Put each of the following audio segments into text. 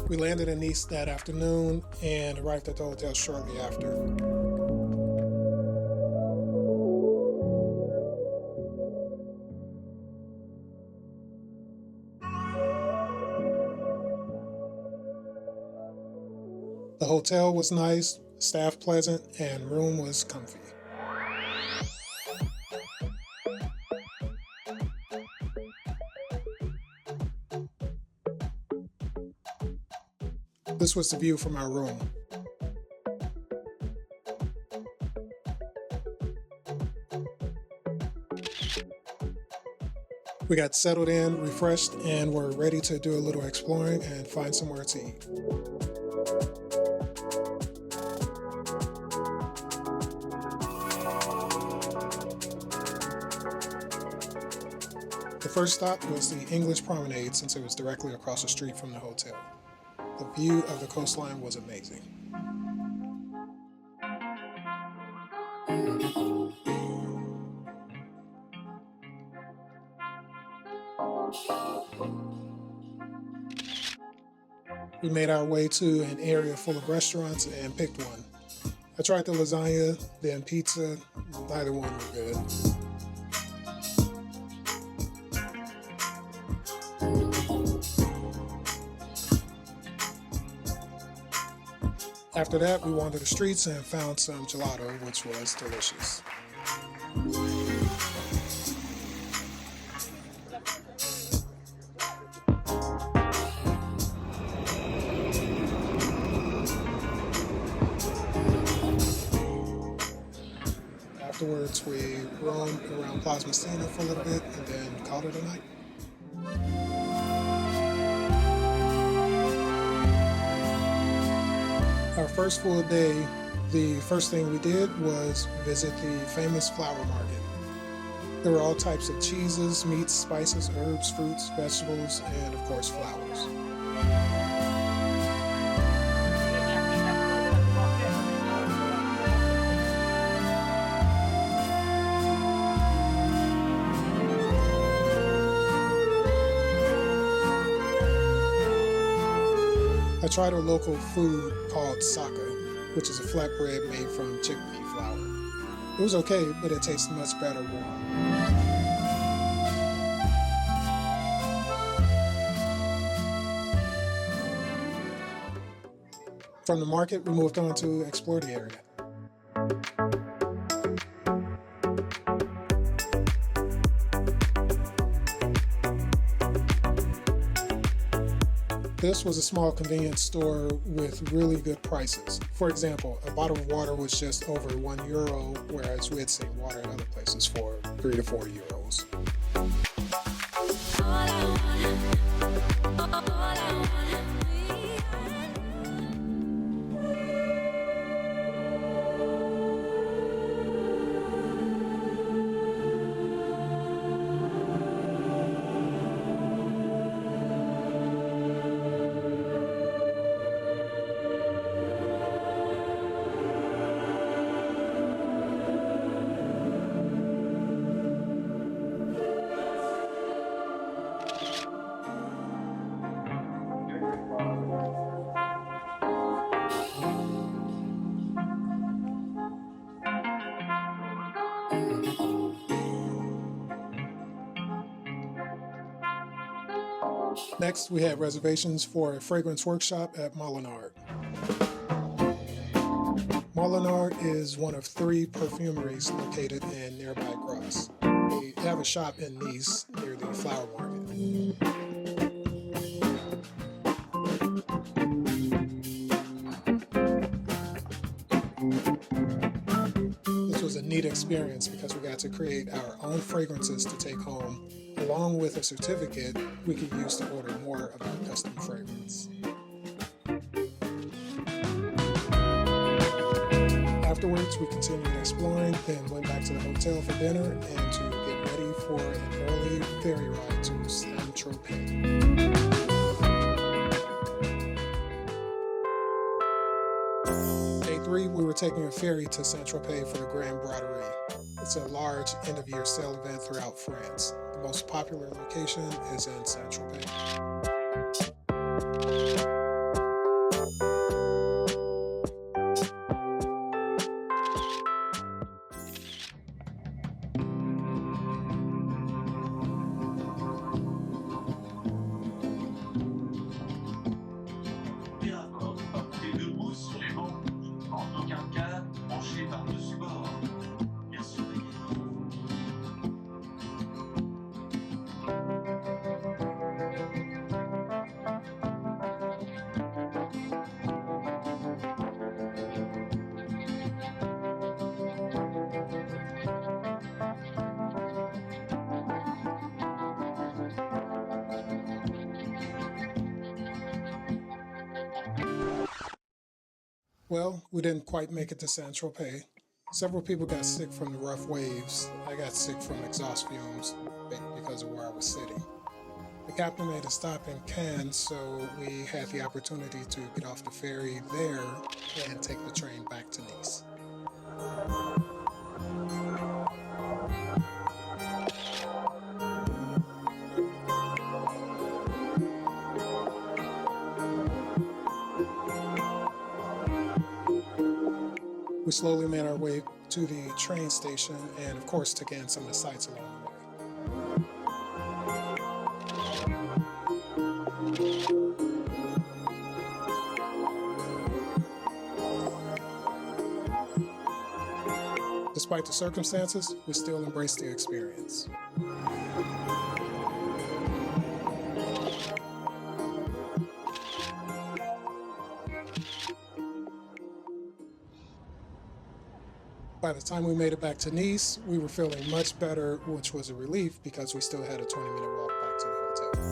We landed in Nice that afternoon and arrived at the hotel shortly after. The hotel was nice, staff pleasant, and room was comfy. This was the view from our room. We got settled in, refreshed, and were ready to do a little exploring and find somewhere to eat. The first stop was the English Promenade since it was directly across the street from the hotel. The view of the coastline was amazing. We made our way to an area full of restaurants and picked one. I tried the lasagna, then pizza. Neither one were good. After that, we wandered the streets and found some gelato, which was delicious. Afterwards, we roamed around Plaza Messina for a little bit and then called it a night. Our first full day, the first thing we did was visit the famous flower market. There were all types of cheeses, meats, spices, herbs, fruits, vegetables, and of course flowers. I tried a local food called sake, which is a flatbread made from chickpea flour. It was okay, but it tasted much better warm. From the market, we moved on to explore the area. This was a small convenience store with really good prices. For example, a bottle of water was just over €1, whereas we had seen water in other places for €3 to €4. Next, we had reservations for a fragrance workshop at Molinard. Molinard is one of 3 perfumeries located in nearby Grasse. They have a shop in Nice near the flower market. This was a neat experience because we got to create our own fragrances to take home, along with a certificate we could use to order more of our custom fragrance. Afterwards, we continued exploring, then went back to the hotel for dinner and to get ready for an early ferry ride to Saint-Tropez. Day 3, we were taking a ferry to Saint-Tropez for the Grand Braderie. It's a large end-of-year sale event throughout France. The most popular location is in Saint-Tropez. Well, we didn't quite make it to Saint Tropez. Several people got sick from the rough waves. I got sick from exhaust fumes because of where I was sitting. The captain made a stop in Canne, so we had the opportunity to get off the ferry there and take the train back to Nice. We slowly made our way to the train station and, of course, took in some of the sights along the way. Despite the circumstances, we still embraced the experience. By the time we made it back to Nice, we were feeling much better, which was a relief because we still had a 20-minute walk back to the hotel.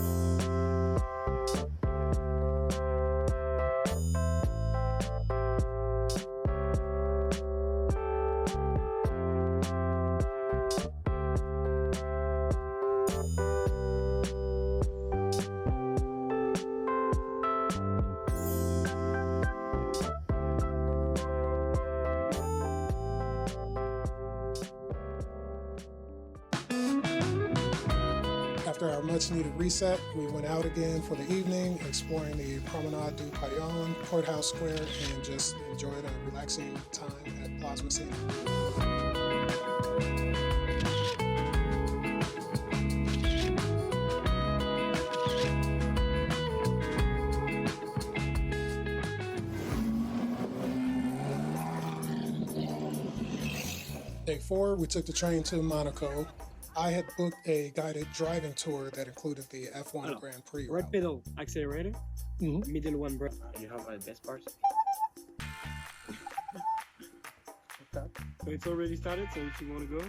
After our much-needed reset, we went out again for the evening, exploring the Promenade du Panthéon, Courthouse Square, and just enjoyed a relaxing time at Place Messina. Day 4, we took the train to Monaco. I had booked a guided driving tour that included the F1 Grand Prix route. Right pedal, accelerator, middle one brake. You have the best parts. So it's already started, so if you want to go.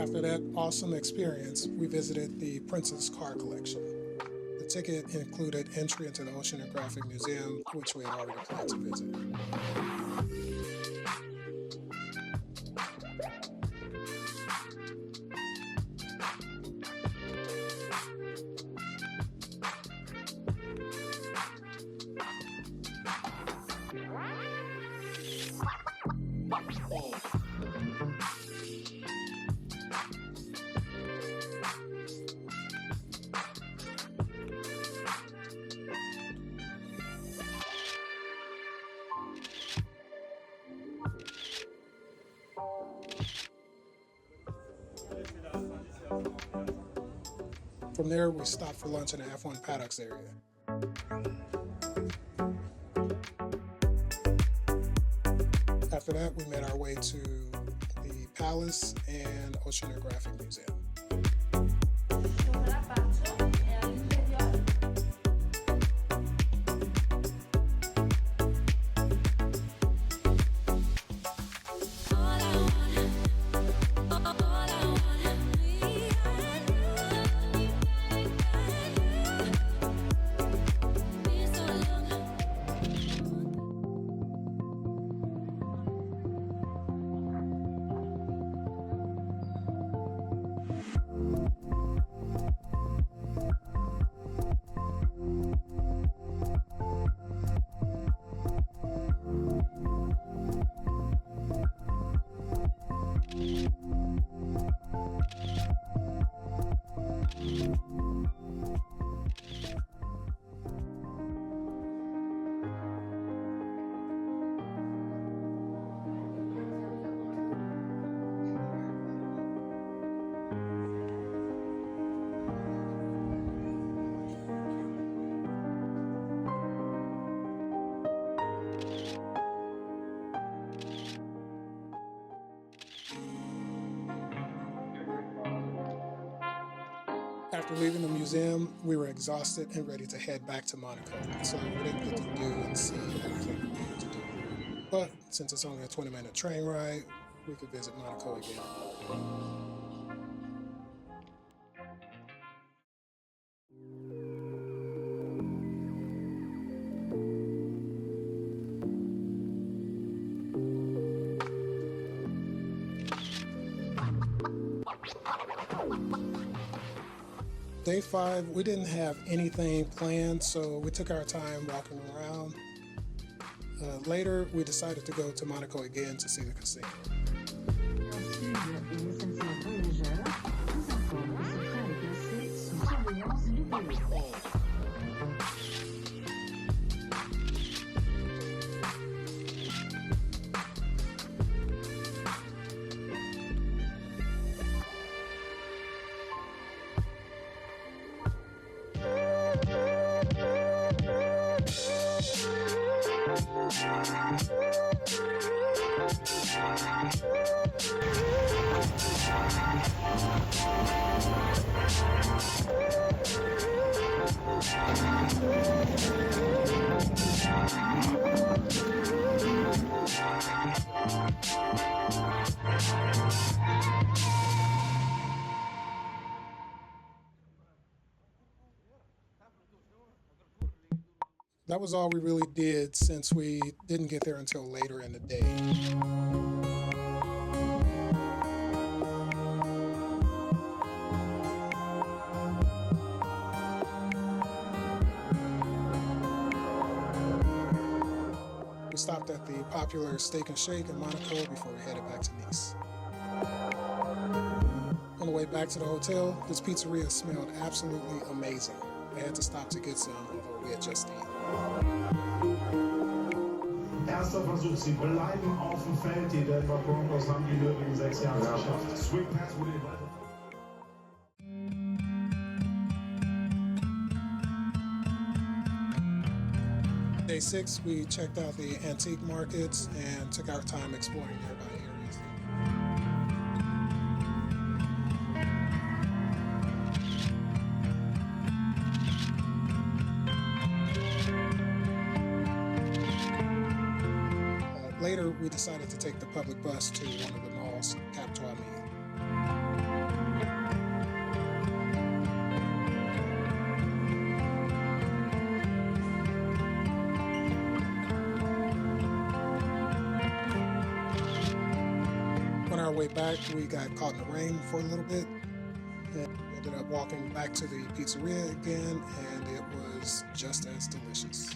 After that awesome experience, we visited the Prince's Car Collection. The ticket included entry into the Oceanographic Museum, which we had already planned to visit. From there, we stopped for lunch in the F1 paddocks area. After that, we made our way to the Palace and Oceanographic Museum. After leaving the museum, we were exhausted and ready to head back to Monaco, so we didn't get to do and see everything we needed to do. But since it's only a 20-minute train ride, we could visit Monaco again. Day 5, we didn't have anything planned, so we took our time walking around. Later, we decided to go to Monaco again to see the casino. That was all we really did since we didn't get there until later in the day. We stopped at the popular Steak and Shake in Monaco before we headed back to Nice. On the way back to the hotel, this pizzeria smelled absolutely amazing. I had to stop to get some, although we had just eaten. Erster Versuch, sie bleiben auf dem Feld. Die Denver Broncos haben die Löwen in 6 Jahren geschafft. Swing Pass wurde weiter. Day 6, we checked out the antique markets and took our time exploring nearby areas. Later, we decided to take the public bus to one of the malls, Cap Tropez. On our way back, we got caught in the rain for a little bit and ended up walking back to the pizzeria again, and it was just as delicious.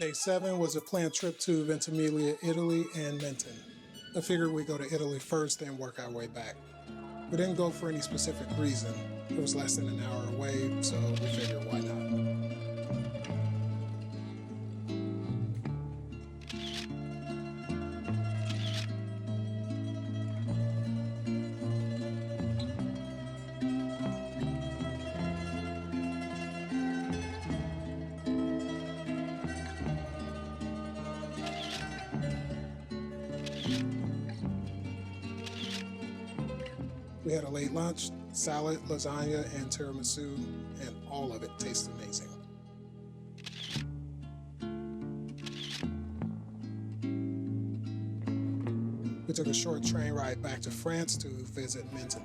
Day 7 was a planned trip to Ventimiglia, Italy, and Menton. I figured we'd go to Italy first and work our way back. We didn't go for any specific reason. It was less than an hour away, so we figured why not. We had a late lunch, salad, lasagna, and tiramisu, and all of it tasted amazing. We took a short train ride back to France to visit Menton.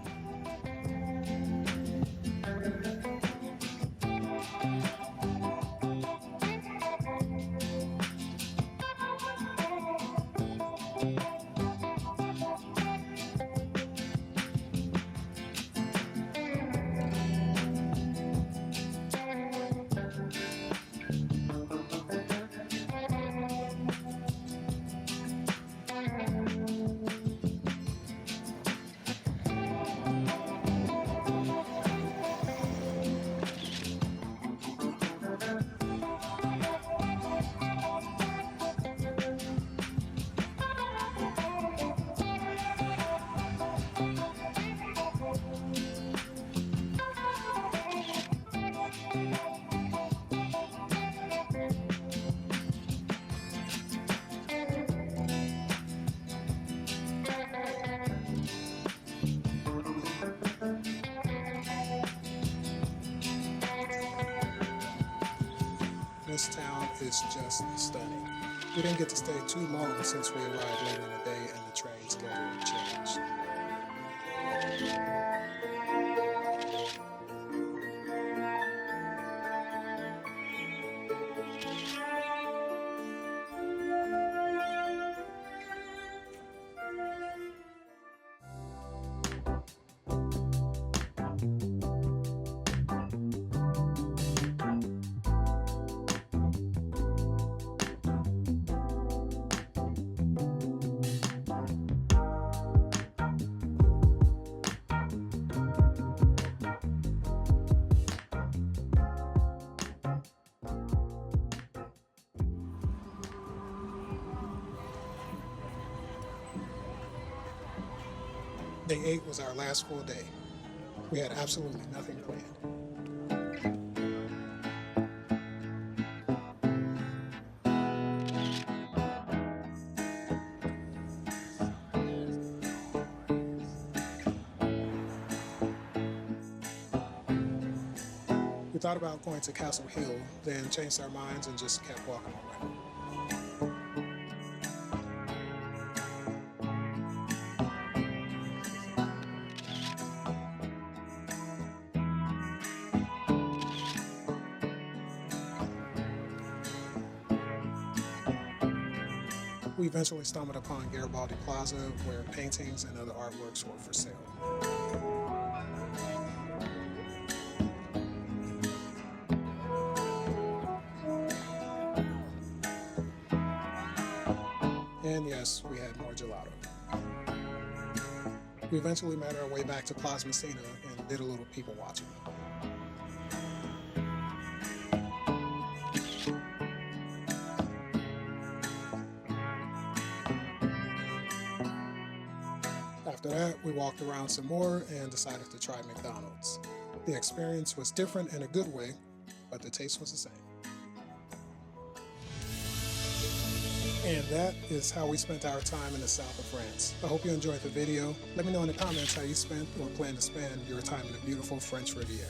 This town is just stunning. We didn't get to stay too long since we arrived later in the day and the train schedule changed. Day 8 was our last full day. We had absolutely nothing planned. We thought about going to Castle Hill, then changed our minds and just kept walking around. We eventually stumbled upon Garibaldi Plaza, where paintings and other artworks were for sale. And yes, we had more gelato. We eventually made our way back to Plaza Messina and did a little people watching. After that, we walked around some more and decided to try McDonald's. The experience was different in a good way, but the taste was the same. And that is how we spent our time in the south of France. I hope you enjoyed the video. Let me know in the comments how you spent or plan to spend your time in the beautiful French Riviera.